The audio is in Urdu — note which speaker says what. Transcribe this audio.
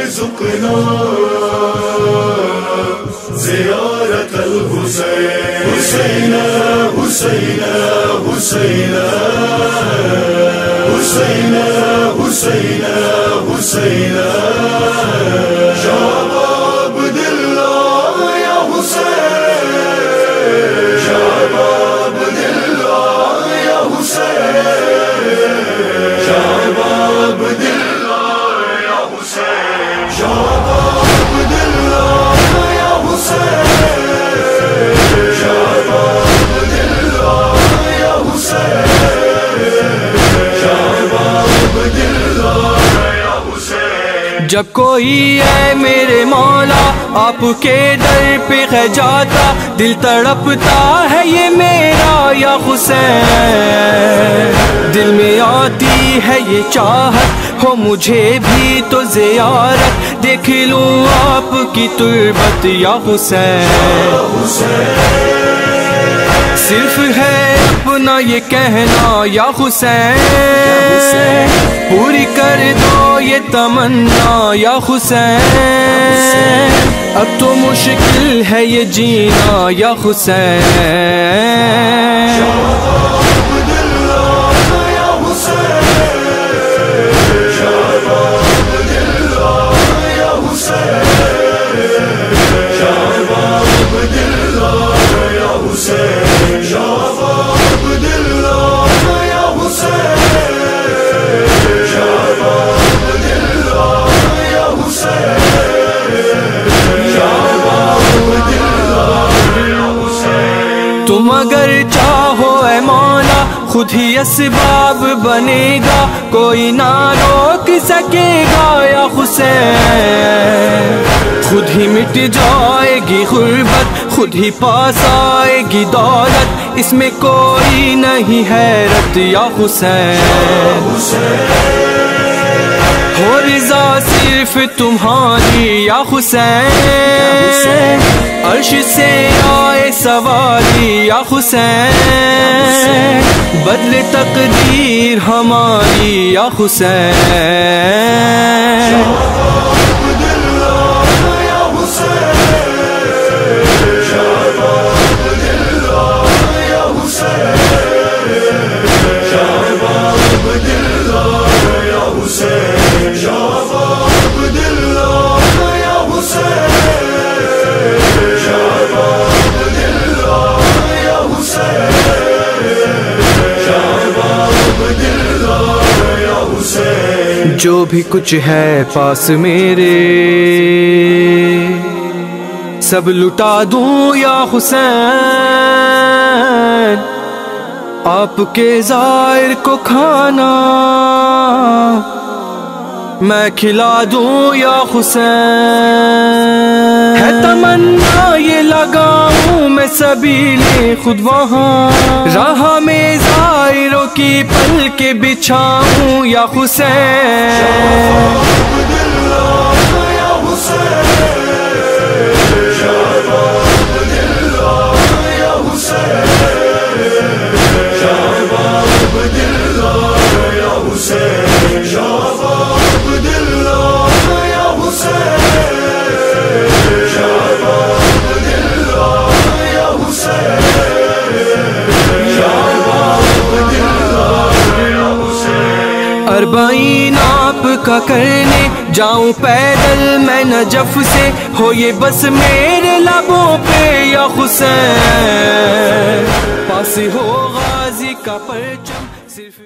Speaker 1: ارزقنا زيارة الحسين حسين حسين حسين حسين حسين حسين شعب عبد الله يا حسين شعب عبد الله يا حسين شعب عبد الله يا حسين شعب عبد الله يا حسين شعب عبد الله يا حسين شعب عبد الله يا حسين
Speaker 2: جب کوئی ہے میرے مولا آپ کے در پہ ہے جاتا دل تڑپتا ہے یہ میرا یا حسین دل میں آتی ہے یہ چاہت ہو مجھے بھی تو زیارت دیکھ لوں آپ کی تربت یا حسین صرف ہے اپنا یہ کہنا یا حسین پوری کر دو یہ تمنا یا حسین اب تو مشکل ہے یہ جینا یا حسین تم اگر چاہو اے مولا خود ہی اسباب بنے گا کوئی نہ روک سکے گا یا حسین خود ہی مٹ جائے گی غربت خود ہی پاس آئے گی دولت اس میں کوئی نہیں حیرت یا حسین ہو رضا صرف تمہاری یا حسین عرش سے آئے سواری یا حسین بدل تقدیر ہماری یا حسین جو بھی کچھ ہے پاس میرے سب لٹا دوں یا حسین آپ کے زائر کو کھانا میں کھلا دوں یا حسین ہے تمنا یہ لگاؤں میں سبیل خود وہاں راہ میں زائروں کی پل کے بچھاؤں یا حسین اربعین آپ کا کرنے جاؤں پیدل میں نجف سے ہو یہ بس میرے لبوں پہ یا حسین پاس ہو غازی کا پرچم صرف